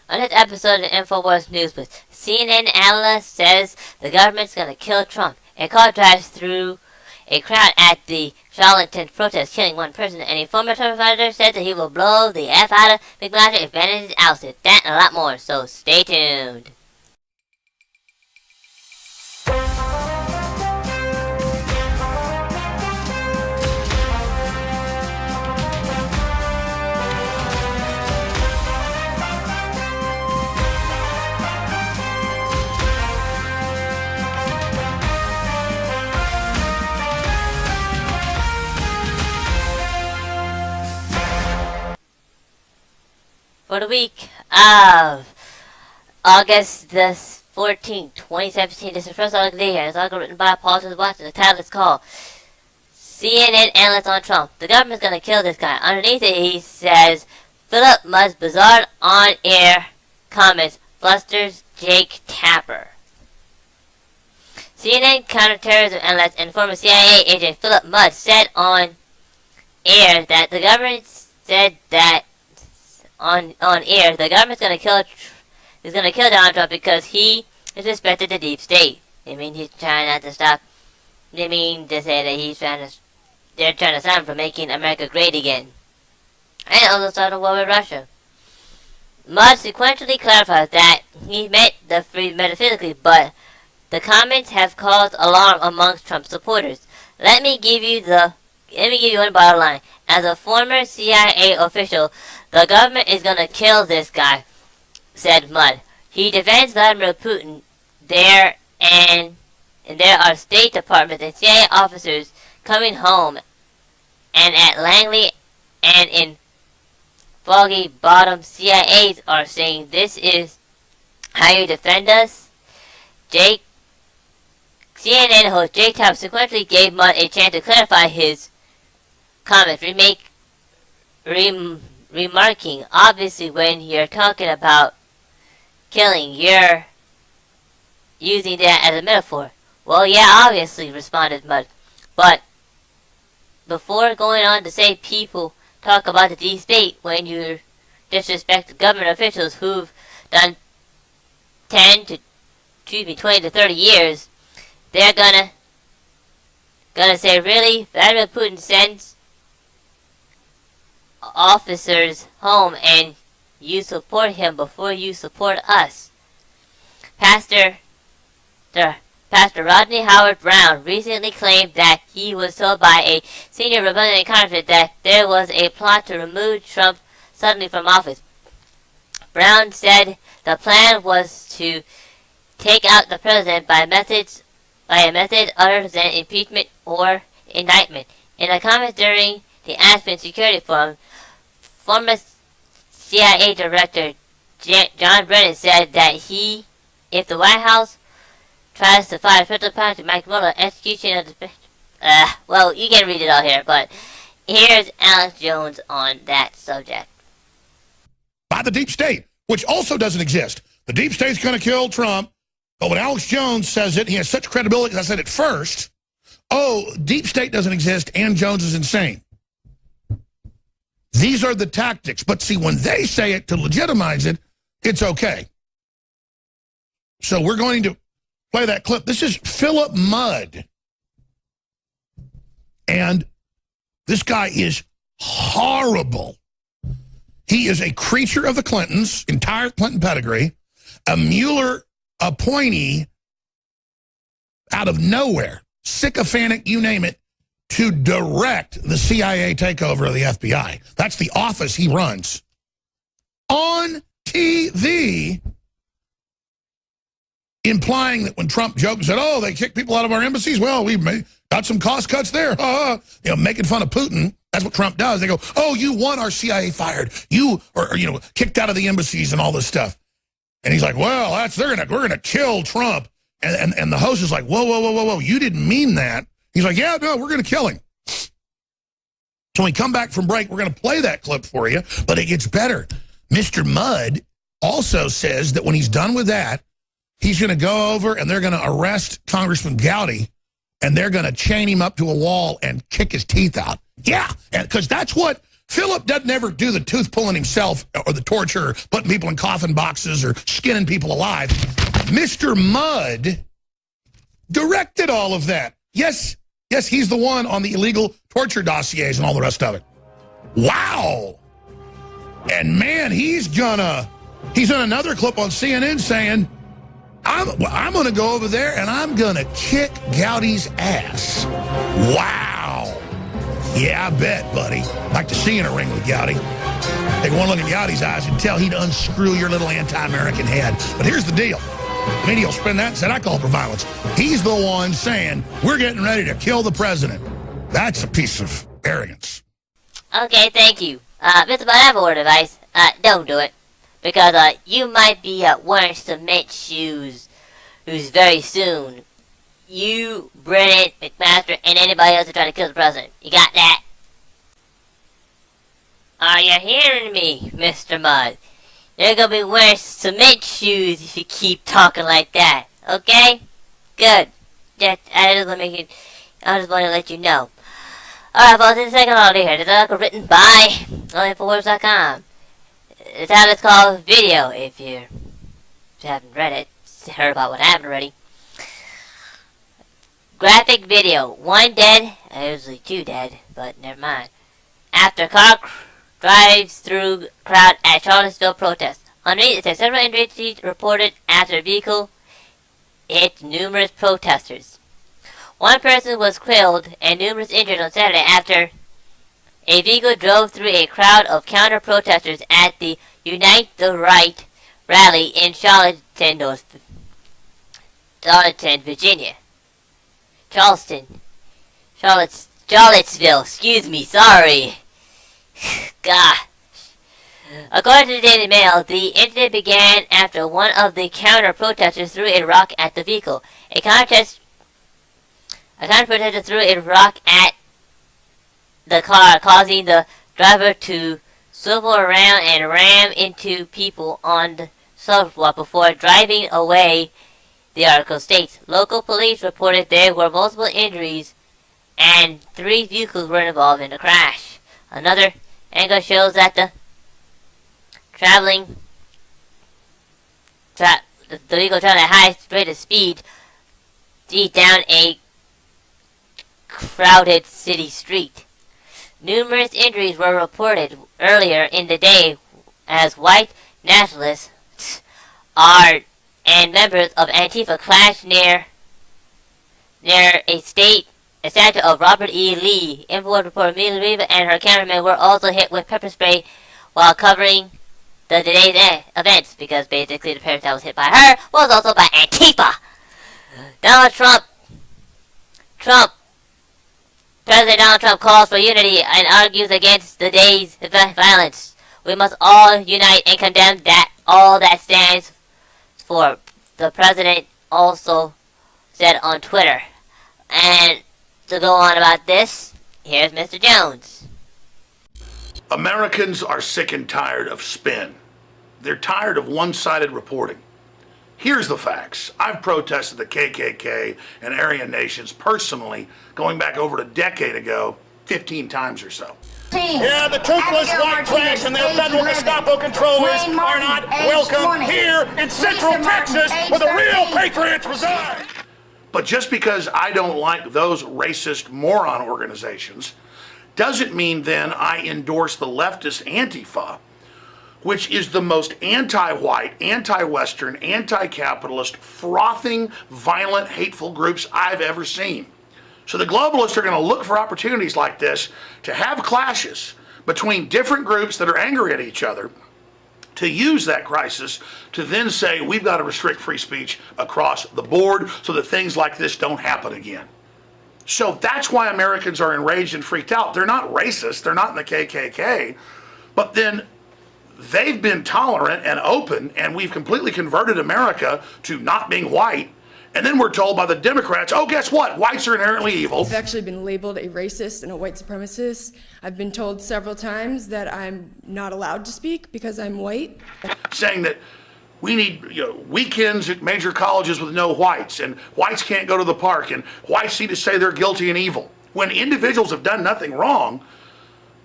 On this episode of Infowars News, with CNN analyst says the government's gonna kill Trump. A car drives through a crowd at the Charlottesville protest, killing one person, and a former Trump fighter said that he will blow the F out of McMaster if Bannon is ousted. That and a lot more, so stay tuned. For the week of August the 14th, 2017, this is the first article here. It's article written by Paul Watson. The title is called CNN Analyst on Trump. The government's gonna kill this guy. Underneath it, he says, Philip Mudd's bizarre on-air comments flusters Jake Tapper. CNN counterterrorism analyst and former CIA agent Philip Mudd said on air that the government said that on air, the government's gonna kill Donald Trump because he disrespected the deep state. They mean he's trying not to stop. They mean to say that they're trying to stop him from making America great again, and also start a war with Russia. Mudd sequentially clarifies that he meant the free metaphysically, but the comments have caused alarm amongst Trump supporters. Let me give you one bottom line. As a former CIA official, the government is gonna kill this guy, said Mudd. He defends Vladimir Putin. There are State Department and CIA officers coming home, and at Langley and in Foggy Bottom, CIAs are saying this is how you defend us. CNN host Jake Tapper subsequently gave Mudd a chance to clarify his comments, remarking, obviously when you're talking about killing, you're using that as a metaphor. Well, yeah, obviously, responded Mudd. But before going on to say people talk about the deep state when you disrespect government officials who've done 20 to 30 years, they're gonna say, really? Vladimir Putin sends officers home and you support him before you support us. Pastor Rodney Howard Brown recently claimed that he was told by a senior Republican congressman that there was a plot to remove Trump suddenly from office. Brown said the plan was to take out the president by a method other than impeachment or indictment. In a comment during the Aspen Security Forum, former CIA Director John Brennan said that if the White House tries to fire federal powers to Mike Mueller, execution of the... well, you can read it all here, but here's Alex Jones on that subject. By the deep state, which also doesn't exist. The deep state's going to kill Trump, but when Alex Jones says it, he has such credibility, because I said it first. Oh, deep state doesn't exist, and Jones is insane. These are the tactics. But see, when they say it to legitimize it, it's okay. So we're going to play that clip. This is Philip Mudd. And this guy is horrible. He is a creature of the Clintons, entire Clinton pedigree, a Mueller appointee out of nowhere, sycophantic, you name it, to direct the CIA takeover of the FBI. That's the office he runs. On TV, implying that when Trump joked and said, oh, they kicked people out of our embassies, well, we got some cost cuts there. Making fun of Putin. That's what Trump does. They go, oh, you want our CIA fired. You are, kicked out of the embassies and all this stuff. And he's like, well, we're gonna kill Trump. And the host is like, whoa, you didn't mean that. He's like, yeah, no, we're going to kill him. So when we come back from break, we're going to play that clip for you, but it gets better. Mr. Mudd also says that when he's done with that, he's going to go over and they're going to arrest Congressman Gowdy, and they're going to chain him up to a wall and kick his teeth out. Yeah, because that's what Philip doesn't ever do the tooth pulling himself or the torture, or putting people in coffin boxes or skinning people alive. Mr. Mudd directed all of that. Yes, he's the one on the illegal torture dossiers and all the rest of it. Wow. And man, he's on another clip on CNN saying, I'm going to go over there and I'm going to kick Gowdy's ass. Wow. Yeah, I bet, buddy. Like to see you in a ring with Gowdy. Take one look in Gowdy's eyes and tell he'd unscrew your little anti-American head. But here's the deal. The media will spin that and say, I call it for violence. He's the one saying, we're getting ready to kill the president. That's a piece of arrogance. Okay, thank you. Mr. Bud, I have a word of advice. Don't do it. Because you might be wearing cement shoes who's very soon. You, Brennan, McMaster, and anybody else who try to kill the president. You got that? Are you hearing me, Mr. Mudd? You're gonna be wearing cement shoes if you keep talking like that. Okay? Good. I just want to let you know. Alright, folks, this is the second audio here. This is an article written by Infowars.com. It's how it's called Video, if you haven't read it, heard about what happened already. Graphic video. 1 dead, usually 2 dead, but never mind. After car drives through crowd at Charlottesville protest. Underneath it says several injuries reported after a vehicle hit numerous protesters. 1 person was killed and numerous injured on Saturday after a vehicle drove through a crowd of counter-protesters at the Unite the Right rally in Charlottesville, Virginia. Charlottesville, excuse me, sorry. God. According to the Daily Mail, the incident began after one of the counter-protesters threw a rock at the vehicle. A counter-protester threw a rock at the car, causing the driver to swivel around and ram into people on the sidewalk before driving away, the article states. Local police reported there were multiple injuries and 3 vehicles were involved in the crash. Another angle shows that the vehicle traveling at high rate of speed down a crowded city street. Numerous injuries were reported earlier in the day as white nationalists and members of Antifa clashed near a statue of Robert E. Lee. Infowars reporter Mila Riva and her cameraman were also hit with pepper spray while covering the today's events, because basically the person that was hit by her was also by Antifa. President Donald Trump calls for unity and argues against the day's violence. We must all unite and condemn all that stands for, the president also said on Twitter. And to go on about this, here's Mr. Jones. Americans are sick and tired of spin. They're tired of one-sided reporting. Here's the facts. I've protested the KKK and Aryan nations personally, going back over a decade ago, 15 times or so. Yeah, the toothless white trash and their federal Gestapo controllers are not welcome here in Central Texas, where the real patriots reside. But just because I don't like those racist moron organizations doesn't mean then I endorse the leftist Antifa, which is the most anti-white, anti-Western, anti-capitalist, frothing, violent, hateful groups I've ever seen. So the globalists are going to look for opportunities like this to have clashes between different groups that are angry at each other, to use that crisis to then say we've got to restrict free speech across the board so that things like this don't happen again. So that's why Americans are enraged and freaked out. They're not racist, they're not in the KKK, but then they've been tolerant and open, and we've completely converted America to not being white. And then we're told by the Democrats, oh, guess what? Whites are inherently evil. I've actually been labeled a racist and a white supremacist. I've been told several times that I'm not allowed to speak because I'm white. Saying that we need weekends at major colleges with no whites, and whites can't go to the park, and whites need to say they're guilty and evil. When individuals have done nothing wrong,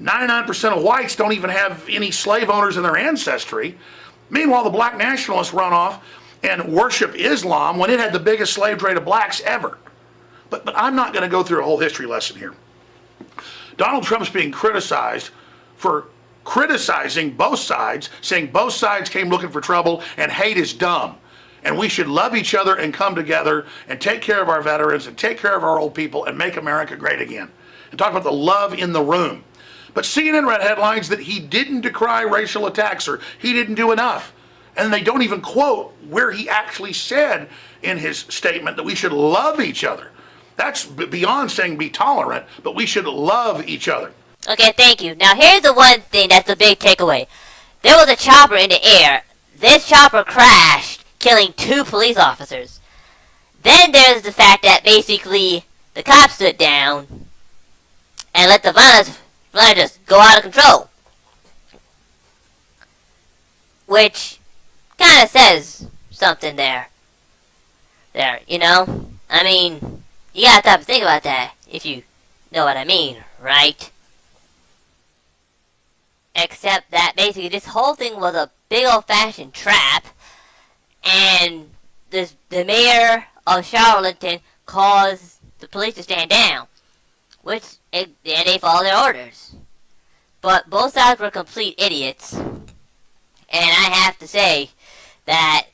99% of whites don't even have any slave owners in their ancestry. Meanwhile, the black nationalists run off and worship Islam when it had the biggest slave trade of blacks ever. But I'm not going to go through a whole history lesson here. Donald Trump's being criticized for criticizing both sides, saying both sides came looking for trouble and hate is dumb. And we should love each other and come together and take care of our veterans and take care of our old people and make America great again. And talk about the love in the room. But CNN read headlines that he didn't decry racial attacks or he didn't do enough. And they don't even quote where he actually said in his statement that we should love each other. That's beyond saying be tolerant, but we should love each other. Okay, thank you. Now here's the one thing that's the big takeaway. There was a chopper in the air. This chopper crashed, killing 2 police officers. Then there's the fact that basically the cops stood down and let the violence just go out of control. Which kind of says something there. You know? I mean, you gotta stop and think about that, if you know what I mean, right? Except that basically this whole thing was a big old-fashioned trap, and the mayor of Charlottesville caused the police to stand down, and they followed their orders. But both sides were complete idiots, and I have to say that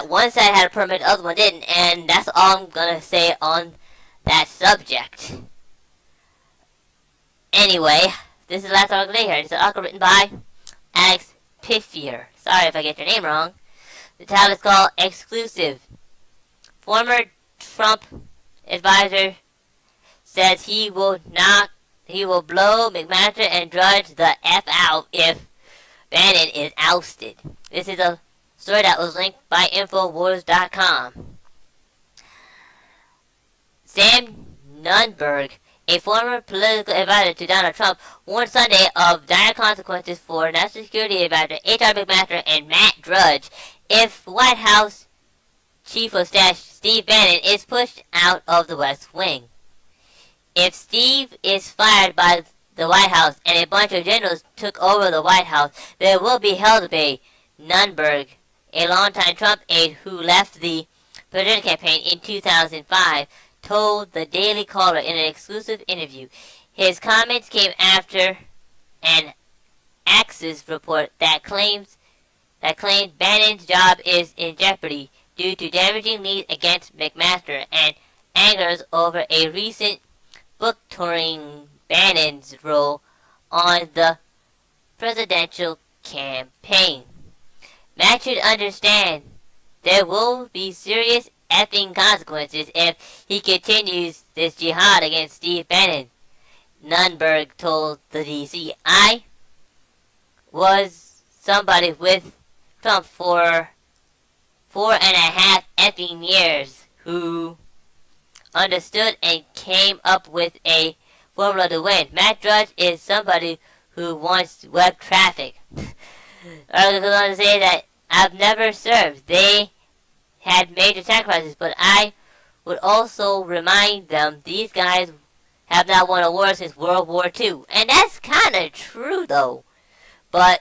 one side had a permit, the other one didn't, and that's all I'm gonna say on that subject. Anyway, this is the last article here. It's an article written by Alex Piffier. Sorry if I get your name wrong. The title is called Exclusive. Former Trump advisor says he will blow McMaster and Drudge the F out if Bannon is ousted. This is a story that was linked by Infowars.com. Sam Nunberg, a former political advisor to Donald Trump, warned Sunday of dire consequences for National Security Advisor H.R. McMaster and Matt Drudge if White House Chief of Staff Steve Bannon is pushed out of the West Wing. If Steve is fired by the White House and a bunch of generals took over the White House, there will be hell to pay. Nunberg, a longtime Trump aide who left the presidential campaign in 2005, told the Daily Caller in an exclusive interview. His comments came after an Axios report that claims Bannon's job is in jeopardy due to damaging leads against McMaster and angers over a recent book touring Bannon's role on the presidential campaign. Matt should understand there will be serious effing consequences if he continues this jihad against Steve Bannon, Nunberg told the DC. I was somebody with Trump for 4.5 effing years who understood and came up with a formula to win. Matt Drudge is somebody who wants web traffic. I was going to say that I've never served. They had major sacrifices, but I would also remind them these guys have not won a war since World War II. And that's kind of true, though. But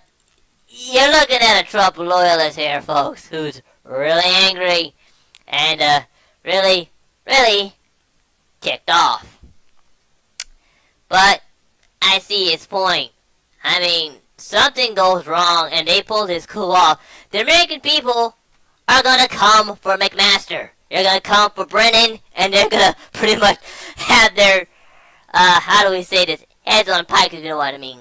you're looking at a Trump loyalist here, folks, who's really angry and really, really ticked off. But I see his point. I mean, something goes wrong and they pull this coup off. The American people are gonna come for McMaster. They're gonna come for Brennan, and they're gonna pretty much have their, how do we say this, heads on pike, if you know what I mean.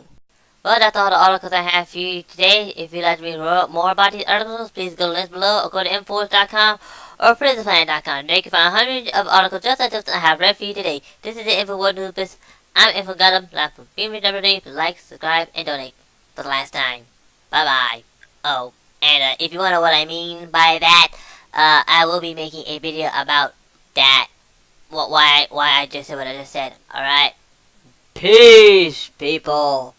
Well, that's all the articles I have for you today. If you'd like to read more about these articles, please go to the links below or go to Infowars.com or PrisonPlanet.com. There you can find hundreds of articles just like this I have read for you today. This is the Infowars News. I'm Infogottum. Last from being number 3. Like, subscribe, and donate for the last time. Bye-bye. Oh, and if you want to know what I mean by that, I will be making a video about that. Why I just said what I just said. Alright? Peace, people.